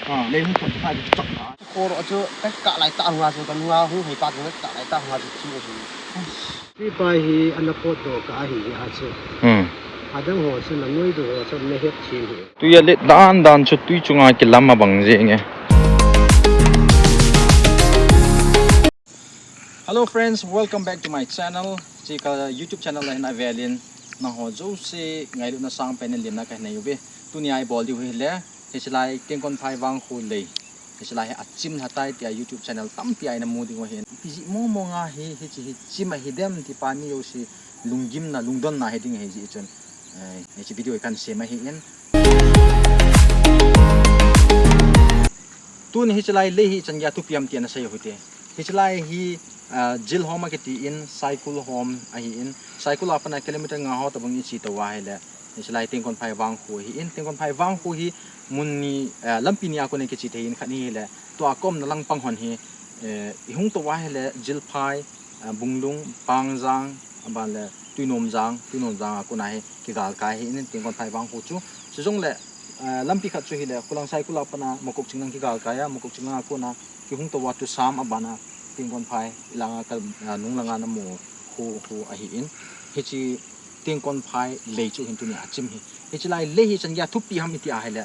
lấy hung chọn phải chọn nó khô đó chứ cái cạ lại tạo hoa rồi còn hoa hung hay bắt nó cạ lại tạo hoa thì chịu rồi cái bài hi anh apot đồ cả hi à chứ adang hồ xin là nuôi đồ hồ xin mấy hết chín hi tuy là đan chút tuy chung ai cái làm mà bằng gì nghe. Hello friends, welcome back to my channel. Chị ka YouTube channel này na velin na ho zo se ngai na sang panel lim na ka na yubi tu ni ai bol di hui le he silai teng kon phai wang khu le he silai achim hatai ti YouTube channel tam pi ai na mu ding ho hen pi ji mo nga he chi hi chim hi dem ti pani yo si lunggim na lungdon na he ding he ji chon he chi video kan se ma hi en tu ni hi silai le hi chan ya tu piam ti na sai hote hi silai hi Jill home ke ti in cycle home ahi in cycle apana kilometer nga ho tabang ni chi to wa hele islai ting kon phai wang khu hi in ting kon phai wang khu hi munni lampi ni akone ke chi the in khani hele to akom na lang pang hon hi hung to wa hele Jill phai bunglung pangjang aban le tuinom jang akona he ki gal kai hi in ting kon phai wang khu chu sejong le lampi khat chu hi le kulang cycle apana mokok chingang ki gal kaya mokok chingang akona ki hung to wa tu sam abana ting kon phai langa ka nung langa na mo hu ahi in he chi ting kon phai le chu hin tu ni achim hi he chi lai le hi chan ya thu pi ham ti a hele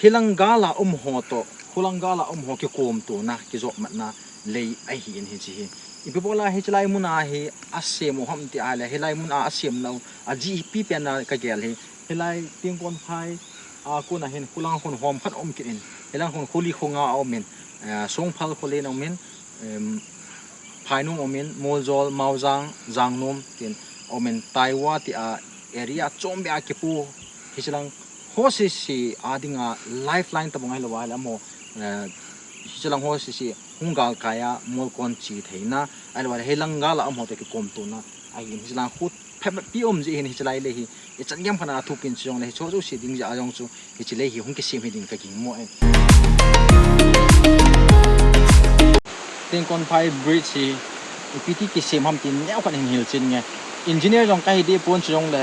hilangala ho to hulangala ho ki kom to na ki zo mat na le ai hi in he chi hi ibi bola he chi lai mun a hi asem ham ti a le he lai mun a asem no a ji pi pe na ka gel hi he lai ting kon phai a ko na hin hulang hon hom khat om ki in helang hon kholi khonga omen song phal khole no men Painung omen Mozol Mauzang Zangnom tin omen Taiwa ti a area chombe a kepu hisilang hosi si adinga lifeline tabungai lawal amo hisilang hosi si hungal kaya molkon chi theina alwal helangala amo te kom tu na ai hisilang khut piom ji hin hisilai le hi e changyam khana thupin chong le choju si ding ja jong chu hichile hi hungki sim hi ding ka king mo ting kon phai bridge hi pt ki sem ham tin nyaw kan hil chin nge engineer jong kai de pon chong le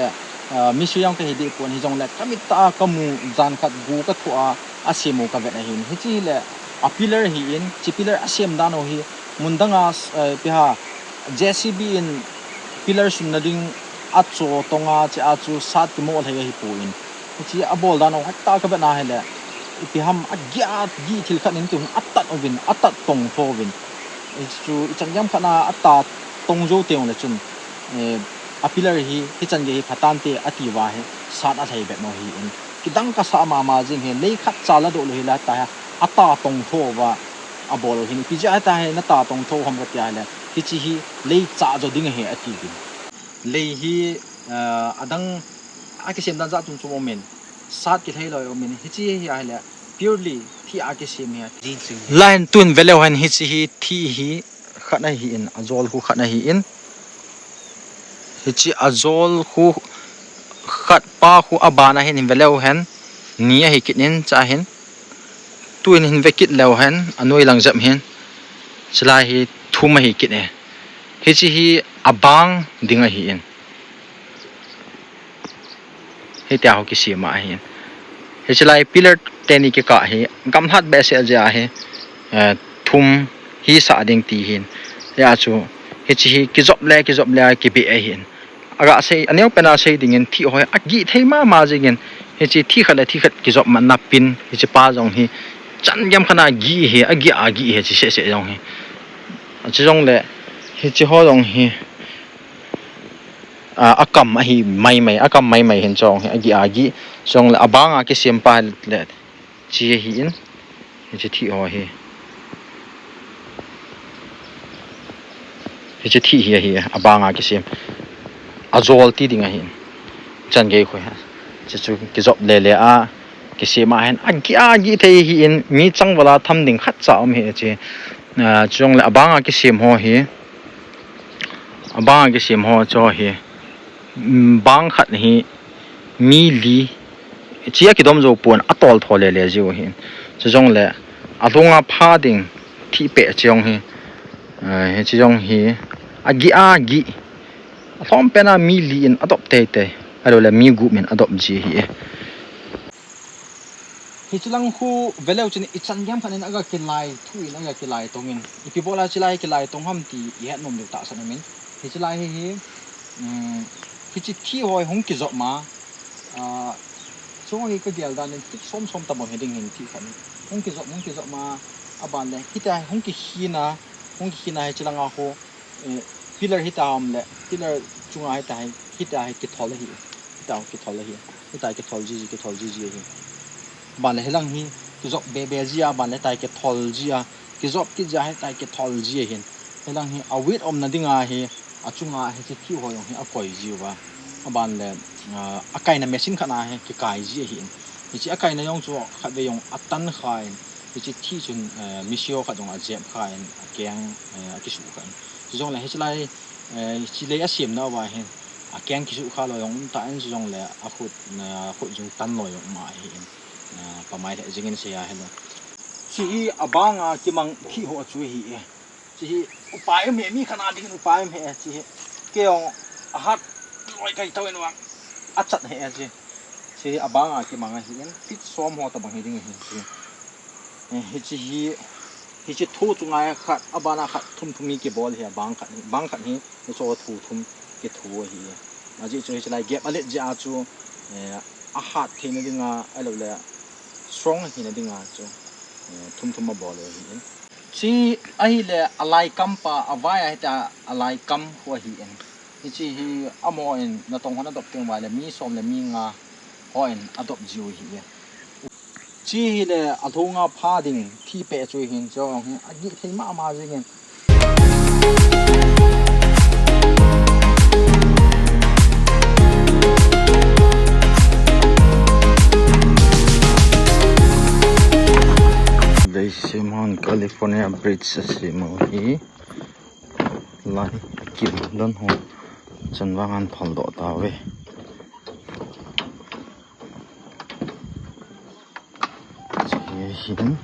misu jong kai de pon hi jong le kamita kamu jan khat gu ka thua asemo ka vet hin hi chi le a pillar hi in chi pillar asem dan o hi mundanga piha jcb in pillar sun na ding acho tonga chi achu sat ki mo thai hi pu in chi abol dan o hatta ka vet na hele ipiham agyat gi thil khan in tu atat ovin atat tong thovin chu changyam khana ata tongjo teong le chun a pillar hi chan ge phatan te atiwa he sat a thai bet no hi in kidang ka sa ma jing he le khat chala do lo hi la ta ata tong thova a bol hi ni pija ta he na ta tong tho ham ka tia le ki chi hi le cha jo ding he ati din le hi adang a ki sem dan za tum chu moment sat ki thai lo omen hi chi hi a le purely thi a ke sem ya line tun velo han hi chi hi thi hi khana hi in azol hu khana hi in hi chi azol hu khat pa hu abana hin velo han nia hi kinin cha hin tuin hin vekit lo han anoi lang jam hin chla hi thuma hi kit e hi chi hi abang dinga hi in hi ta ho ki sima hin hi chla pillar teni ke ka hi gam hat be se ja he thum hi sa ding ti hin ya chu hi chi ki job le ki be a hin aga se aneu pena se ding in thi hoi agi thei ma jingen hi chi thi khala thi khat ki job man na pin hi chi pa jong hi chan gam khana gi he agi he chi se jong hi chi jong le hi chi ho jong hi akam hi mai akam mai hin chong hi agi jong le abanga ki sem pa le chi hi in chi thi ho hi chi thi hi abanga ki sem azol ti dinga hin chan ge khoi ha chi chu ki job le a ki sema hen agi thei hi in mi chang wala tham ding khat cha om he chi chong le abanga ki sem ho hi abanga ki sem ho cho hi bang khat hi mi li chia ki dom zo pon atol thole le jiu hin chong le alonga pha ding thi pe chong hi he chong hi agi thom pena mi li in adopt te alo le mi gu men adopt ji hi hi chilang hu veleu chin ichan gam khanin aga kilai thuin aga kilai tongin ipibola chilai kilai tongham ti ye nom du ta sanamin hi chilai hi hi chi thi hoi hong ki zo ma so hi ka dial dan ti som som ta bon heading hin thi khan hong ki zo ma aban le hi ta hong ki hina hi chilang a ho pillar hi ta am le pillar chunga hi ta hi ki thol hi ta ki thol hi ta ki thol ji hi ban le helang hi ki zok be zia ban le tai ke thol zia ki zok ki ja hai tai ke thol zia hin helang hi awit om na dinga hi achunga he chi thi hoyong hi akoi jiwa ban le akai na machine khana he ki kai ji hin hi chi akai na yong chu khat ve yong atan khain hi chi thi chun misio kha jong a jem khain akyang ki su khan chi jong la he chlai chi le asim na wa he akyang ki su kha lo yong ta an jong le a khut jung tan lo yong ma hi pamai le jingin se ya hello chi abanga kimang khi ho chu hi chi upai me mi khana ding upai me chi keong ahat loi kai tawen wang achat he chi abanga kimanga hi en fit som ho ta bang hi ding hi chi thu chunga khat abana khat thumi ke bol he bang khat hi so thu thum ke thu hi aji chu hi lai gap alet ja chu ahat thina dinga alo le strong hi na dinga chu thum ma bol hi chi ai le alai kampa awaya ta alai kam ho hi en chi hi amo en na tong hona dok teng wa le mi som le mi nga ho en adop jiu hi chi hi le athonga pha ding thi pe chu hin cho agi thei ma jingen Simon California Bridge simo hi lai kim don ho chanwangan phal do ta we hin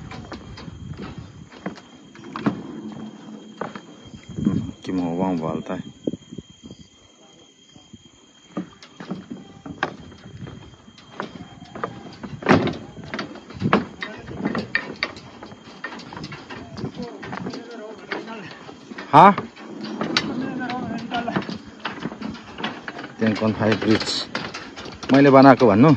kimo wang wal tai ha ten kon phai bridge mai le bana ko vannu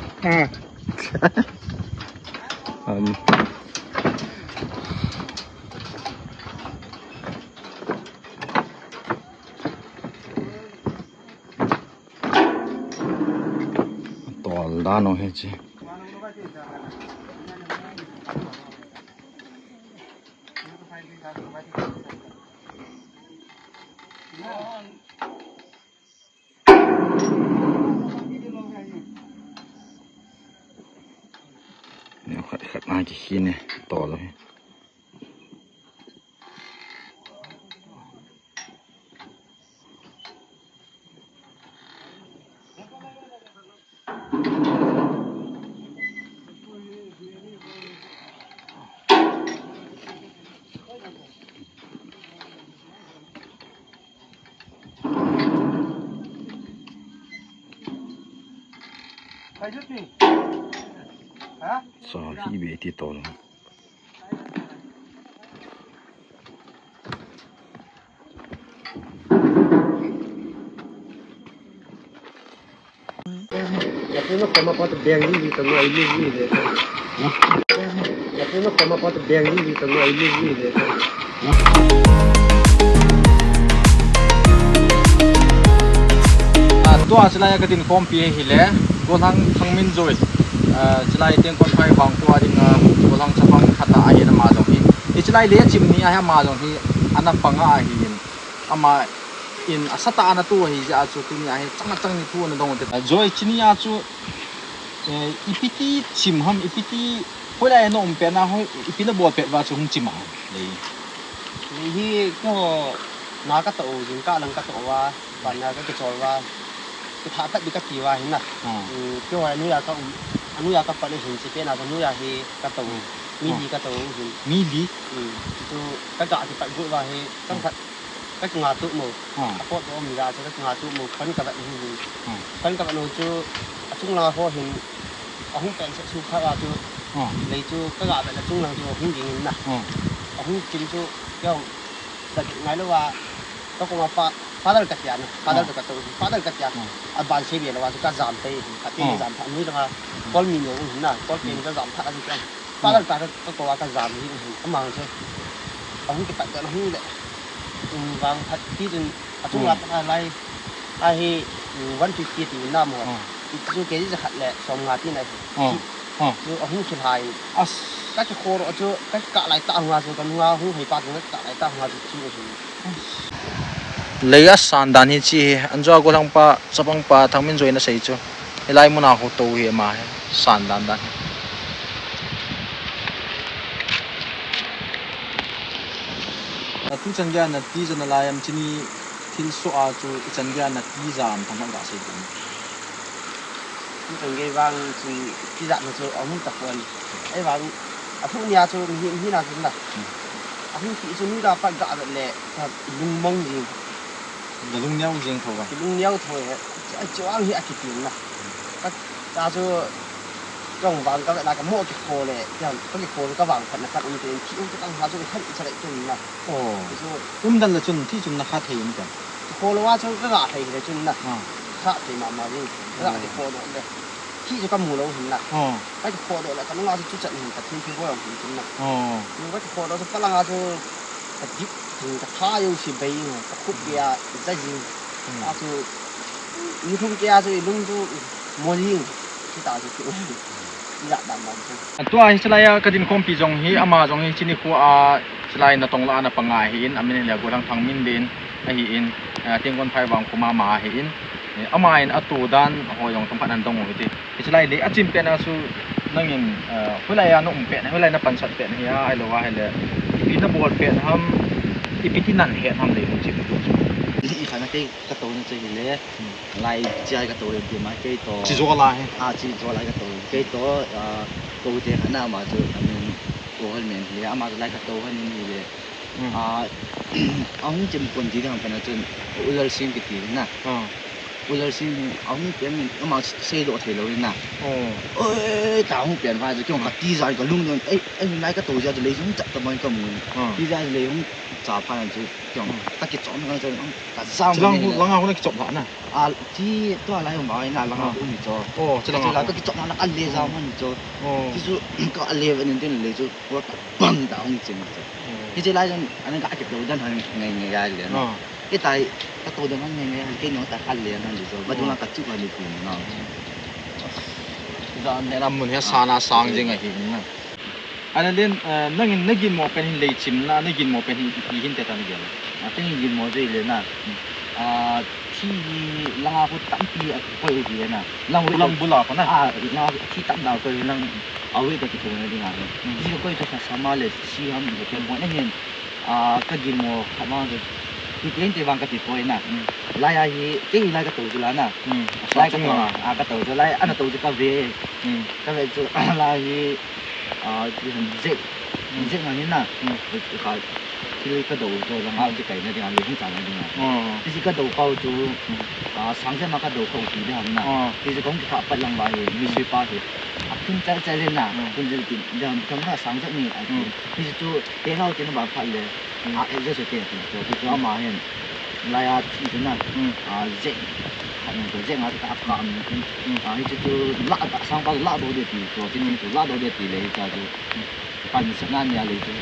tol da no he chi khát ai chỉ khi này to rồi sao hi bị thì to rồi nó có một cái đèn gì tầm này gì đấy nó có một cái đèn gì tầm này gì đấy tua selai ka tin form pi hi le golang thangmin joi selai teng kon phai bang tua ding golang chapang khata a hi na ma jong hi selai le chimni a ha ma jong hi ana panga a hi ama in asata ana tu hi ja chu tu ni a hi chang ni thu na dong te joi chini a chu ipiti chimham ipiti hola no pe na ho ipina bol pe wa chu hung chima le hi ko na ka to jing ka lang ka to wa ban na ka chol wa cái tháp tách đi các kỳ vào hình nè, cái ngoài núi à các bạn đi hình chỉ nào còn núi à thì các tàu mini các tàu hình mini, tu các gã thì phải vội vào thì các thật các ngà tụ mù, các con đó mình ra cho các ngà tụ mù phấn các bạn hình phấn các bạn nói chứ chúng là ho hình ông cũng sẽ su khai vào chứ lấy chú các gà vậy là chung là chú không gì nè không chính chú kiểu đặt ngay lúc mà có con phá được cái tiền phá được cái tiền à bạn xem là chú cái giảm tay cái giảm thằng như là con mình nhiều nè con mình cái giảm thằng như phá được cái giảm như thế mà chứ ông cái tiền nó không đấy vàng thật tí chừng chung là lại ai 150 tỷ năm rồi chú cái gì hạt lệ xong ngã tí này chú ông chụp hai các cái khô đó chú các cả lại tạo ngã chú còn ngã không hay bắt được cả lại tạo ngã chú lấy á sàn đàn hi chi anh cho cô thằng pa sapang pa thằng mình rồi nó xây cho lại muốn nào tàu hi mà sàn đàn đàn tu chân gia là tí chân là em chỉ ni thiên số à chú chân gia là tí giảm thằng bạn đã xây dựng chú từng cái vàng chú cái dạng là chú ông tập quần ấy vàng thu nhà chú hiện nào chú là ông chỉ chú nuôi ra phải gạ vậy lệ lung mông gì là lung nhau riêng thôi cái lung nhau thôi chỗ ăn hiện cái tiền này các cha chú trong vàng các lại cái mua cái khô này cái khô cái vàng phần là phần như thế chỉ cái tăng hóa chú cái khăn sẽ lại chừng là đàn là chun thì chun là khá thấy không khô nó chú cái gạ thấy cái chừng là khá thấy mà đi cái gạ cái khô đó này khi cho con mù lâu hình là cái khô đó là cái nó chú trận hình cái thiên vô lòng hình chừng là nhưng cái khô đó chú phát là chú cái dịp hình cái thá yêu chỉ bay cái khúc kia cái gì chú như không kia chú lung chú mua gì thì ta chú dạ đảm bảo tua hi chlai ka din kompi jong hi ama jong hi chini khu a chlai na tongla na pangai hi in amin le golang thang min din a hi in tingkon phai wang kuma ma hi in ama in atu dan hoyong tong phanan dong hi ti chlai le achim pe na su nangin hulai anu pe na hulai na pansat pe na hi ai lo wa hele ipi na bol pe ham ipi ti nan he ham le mu chiอีขณะที่กระตูนจะเห็นเลยลายใจกระตูนดีมากเกยตัว chi zo la he จีตัวลายกระตูนเกยตัวตัวเจ้าหน้ามาจะอันนี้ตัวเหมือนเลยอามาจะลายกระตูนนี่เลยเอาหุ่นจำคนที่ทำเป็นจนอุลซิมกิตินะอุลซิมเอาหุ่นเปลี่ยนอามาเสียดอกเทโลเลยนะเอ้ยแต่หุ่นเปลี่ยนไปจะเกี่ยวกับดีใจกับลุงเลยลายกระตูนจะเลยหุ่นจับตัวมันก็มือดีใจเลยหุ่นจ่าพันจะเกี่ยวกับกิจจอมกันจะกัดซ้ำ lang ha ko chop na ที่ตัวอะไรของเราเนี่ยเราอุ้มจอ จะlang เราก็กิจจอมันอันเลซ่ามันจอที่สุดก็อันเลวันนี้เลยจุว่าปังดาวนี่จริงจ้ะที่จะไล่จนอันนั้นก็อาจจะโดนดันทางไงเลยเนาะที่ตายก็ตัวเดียวกันไงแค่น้องแต่อันเลนั่นจุว่าดูน่ากัดจุกอันนี้กูเนาะ da ne ram mun he sana sang jing a hin na ana den nangin nagin mo pen hin lei chim na nagin mo pen hin te ta ni gen tiếng gì mà gì lên nè khi lăng phụ tắm thì quay gì nè lang bula ko na lăng khi tắm nào quay lăng ở đây cái chỗ này đi ngang khi quay cho sao mà lại khi ham được cái món này cái gì mà mà thì tiếng thì bằng cái gì quay nè lại ai cái lại cái tổ là nè lại cái tổ cho lại anh tổ cho cái về cho lại cái dễ dễ là như nè cái cái đầu cho là ngao cái này thì ăn được không chẳng được nè thì cái đầu câu chú sáng sớm mà cái đầu câu thì nó hầm nè thì cũng cái tháp lăng bài mi suy pa thì cũng chạy lên nè cũng chỉ thì trong cái sáng sớm này thì chú cái ngao thì nó bảo phải là rất là tiền thì chú mà hiện lại thì thế nào dễ cái dễ mà cái áp cảm thì chú lạ sáng bao lạ đồ để thì cho thì chú lạ đồ để thì lấy cho chú pan sengan ya lấy chú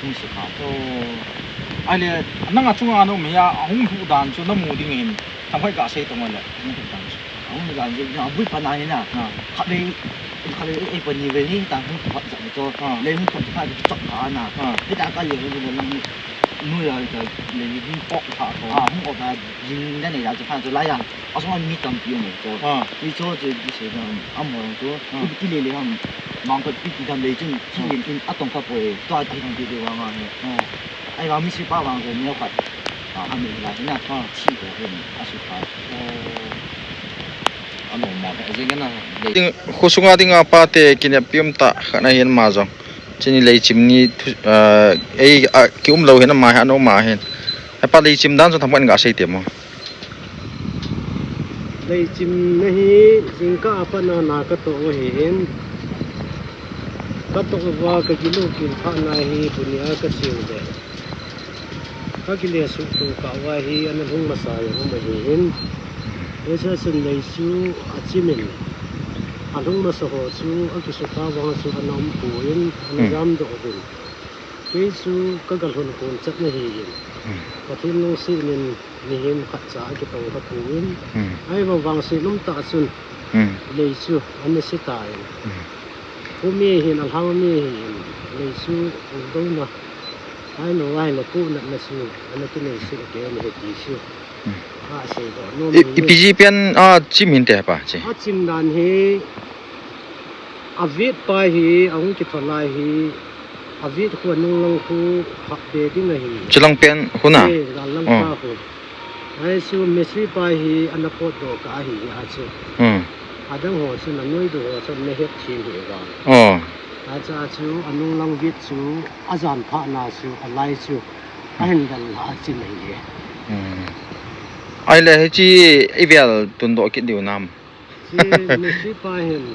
không sự khó ai le nang a chunga no me ya hung hu dan chu na mu ding hin thang khoi ka sei tong le ông là gì nó vui phần này nè họ đi ấy phần nhiều về đi ta không họ dạy cho lên không phải chọn họ nè cái ta có nhiều người là nuôi rồi thì lên đi bóc họ không có là nhìn cái này là chỉ phải cho lấy à ở trong anh mi tầm tiêu này cho đi cho thì đi xem là ông hồ cho cái này là không mang cái cái tầm lấy chân chỉ nhìn trên áp tổng cấp về toa thì thằng kia đi vào mà ai vào mi sư ba vào rồi nhiều phải anh mình là thế nào chỉ có cái áp sư phải ano ma ka jing na ding khusunga ding pa te kin piam ta khana hian ma jong chini lei chimni ei ki lo hen ma ha no ma hen pa lei chim dan so thang ga sei te mo đây chim này chính cả phần nào cái tổ hiền katok wa ka gilu kin pha na hi bunia ka chiu de ka gile su tu ka wa hi an hung ma sa yo ma hi in esa sun nei su achimin an hung ma sa ho su a ki su ka wa su anom pu in an jam do din ke su ka gal hun kun chat na hi in ka thin no si nin ni him khat cha ki tong ka pu in ai wa wang si lum ta sun lei su an si ta in umi hin al hang mi hin lei su do na ai no ai na pu na su an ki nei su ke ni ti su ka se do no ipg pian a chim hin te pa che a chim dan he avit pa hi ang ki tholai hi avit ko nung lang khu hak de ding hi chilang pen huna lang pa ko ai su mesri pa hi an ko do ka hi a chu adang ho su na noi do so me het chi hi ga a cha chu anung lang vit chu azan pha na su alai chu a hen dal ha chi mai ye ai le chi evel tun do ki diu nam chi mesri pa hen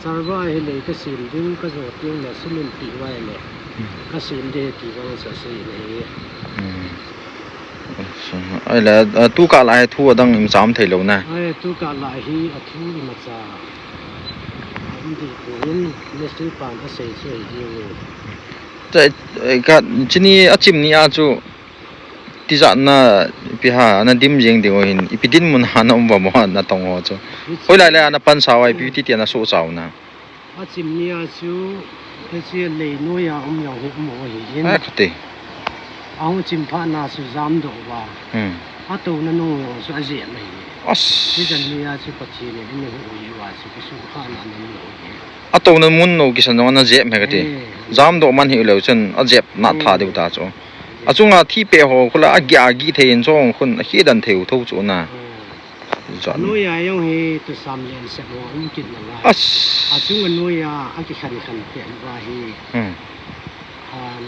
sarva hi le ka sim ding ka zo ting na sumin pi wai le ka sim de ti wang sa sei le ai le tu ka lai thu adang im cham thei lo na ai tu ka lai hi a thu ma cha am di ko in mesri pa ka sei sei hi te ka chini achim ni a chu ti za na pi ha na dim jeng de hin ipidin mun han om ba mo na tong ho chu hoi lai le ana pan sa wai pi ti ti na so chau na a chim ni a chu ke che le no ya yo hi mo hi in a khate ang chim pha na su zam do wa a to na no su a je mai as ti dan ni a chu pa chi ne ni hi wa su su kha na ni a to na mun no ki san na je me ka ti zam do man hi lo chen a jep na tha de ta chu a chunga thi pe ho khula a gya gi thein chong khun hi dan theu tho chu na no ya yo hi to sam yen se mo um kin na la as a chung no ya a ki khan khan pe wa hi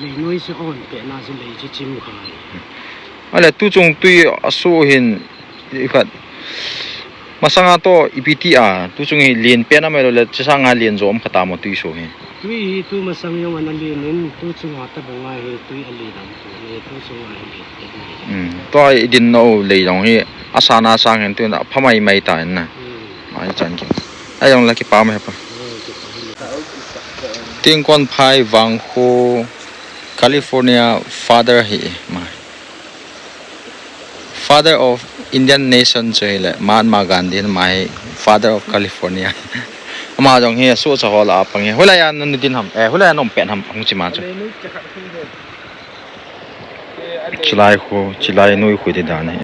le noi se on pe na se le chi chim kha ale tu chung tui asu hin i khat masanga to ipti a tu chung hi lien pe na me lo le changa lien zo om khata mo tui so he tui hi tu ma sang yo an ali nin tu chung ha ta bonga hi tui ali dam tu le tu chung ha hi to ai din no le long hi asana sang hen tu na phamai mai ta na mai chan ki ai yong la ki pa me pa ting kon phai wang kho California father hi ma father of Indian nation chele Mahatma Gandhi mai father of California ama jong he so cha hola pang he hola ya nan din ham hola ya nom pen ham ang chi ma chu chilai noi khu de da ne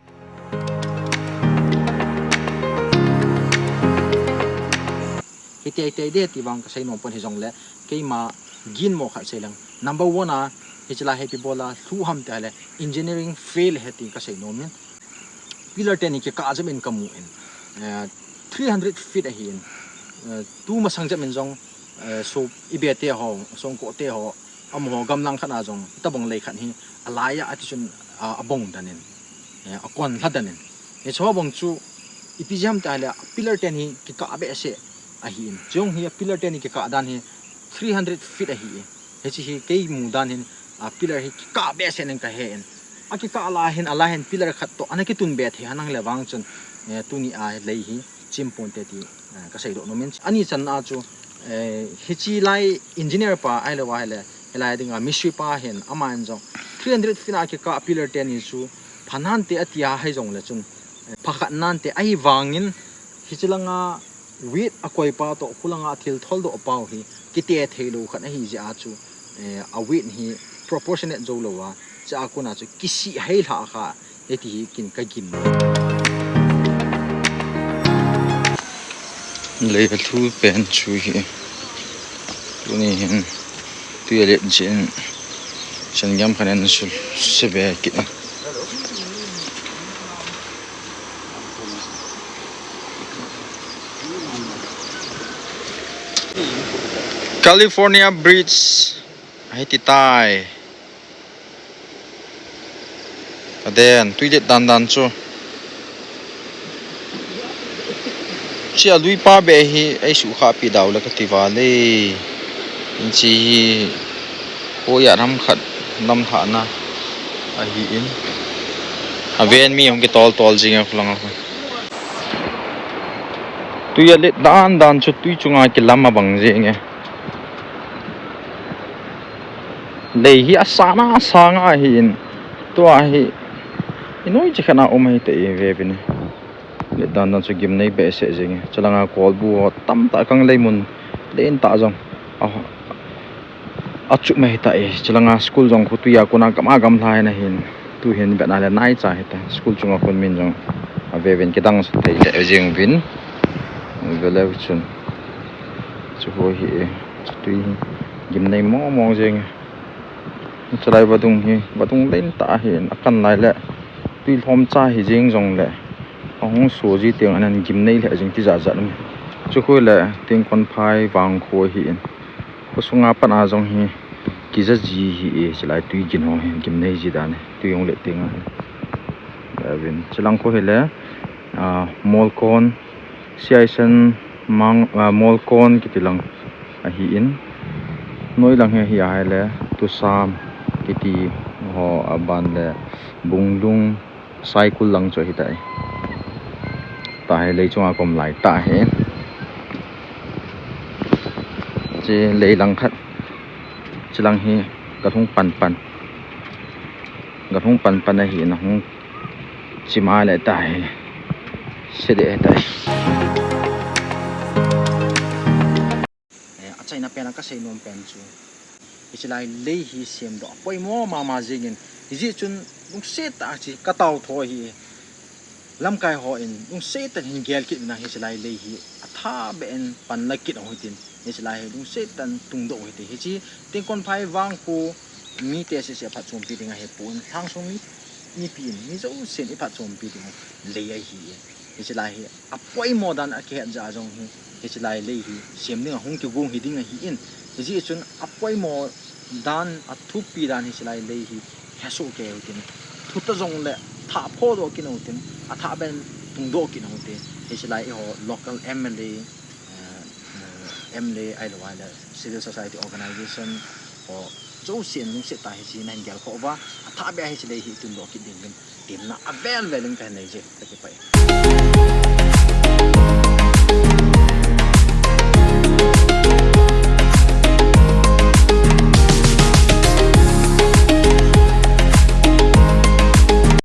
ite de ti bang ka sai nom pon he jong le ke ma gin mo kha sai lang number 1 a hichla happy bola thu ham ta le engineering fail heti ka sei nom min pillar 10 ke ka ajam in kamu in 300 feet a hin tu ma sang jam in jong so ibete ho song ko te ho am ho gam lang khana jong tabong lei khan hi alaya atichun abong danin akon hadanin e so bong chu ipijam ta le pillar 10 hi ki ka abe se a hin jong hi pillar 10 ki ka dan hi 300 feet a hi hechi hi ke mu dan hin pillar hi ka be se nen ka hen aki ka ala hen pillar khat to anaki tun be the hanang lewang chun tuni a lei hi chimpon te ti ka sei do no men ani chan a chu hichi lai engineer pa ai le wa le helai dinga mystery pa hen aman jong 300 feet a ki ka pillar 10 hi chu phanan te atia hai jong le chun phakhat nan te ai wangin hichilanga wit akoi pa to khulanga thil thol do pau hi kite thelo khat hi ja chu a wit hi proportionate zo lo wa cha ko na chu kisi hai la kha eti kin ka gim le thu pen chu hi tu ni hin tu ye jin chen gam khanen su se be ki California Bridge Haiti tai Aden tuidet dan chu chia lui pa be hi ai su kha pi daw la ka ti wa le chỉ cô ya ram khát nam thả na hi in ven mi hong cái tol gì nghe không tuy là lệ đan chút tuy chung ai cái lắm mà bằng gì nghe lấy hi asana sanga hi in tua hi nói chỉ khả năng hay tệ về bên này lệ đan chút game này bé sẽ gì nghe cho là call bu tâm tại căng lấy mun lên tạ rong chụp mày tại cho là school rong khu tuy cô na gam thai na hin tu hin bạn là nai cha hết school chung con min rong về bên cái đăng thấy chạy riêng vin về lâu chun chú hồi hi tuy game này mò riêng cho lại bắt tung lên tạ hin akan lại lệ tuy hôm cha hi riêng rong lệ ông số gì tiếng anh game này lệ riêng tí giả giả lắm chú hồi lệ tiếng con phai vàng khôi hi có số ngã pan azong hi kiza ji hi chỉ lại tuy kinh ho game này gì đàn tuy ông lệ tiếng anh bên chỉ lăng khôi lệ molcon siaisen mang molcon cái lang hi in nói lang hi ai lệ tu sam cái ti ho aban lệ bunglung cycle lang cho hi tại tại lấy cho com lại tại hết chỉ lấy lang khát chỉ lang hi gạt hung pan này hi nó hung chỉ mai lại tại sẽ để tại achai na pena ka sei nom pen chu chỉ lại lấy hi xem đó poi mà zingin ji chun nung se ta chi ka tau thôi hi lam kai ho in nung se ta hin gel kit na hi chỉ lại lấy hi atha ben pan na kit ho tin hi chỉ lại nung se tan tung do hi hi chi ting kon phai wang pu mi te se phat chom pi dinga he pun thang so mi pin mi zo sen i phat chom pi dinga le ai hi chỉ lại hi apoi mo dan a ke ja jong hi chỉ lại lấy hi xem dinga hung ki gung hi dinga hi in ji chun apoi mo dan a thu pi dan hi chỉ lại lấy hi ha so ke tin thu ta jong le tha pho do ki no tin a tha ben tung do ki no te hi chỉ lại ho local MLA ai lo la civil society organization or zo sian lung se ta hi sin han gal ko ba tha be hi chỉ lấy hi tung do ki din tim na avel velung ka nei je ta ki pai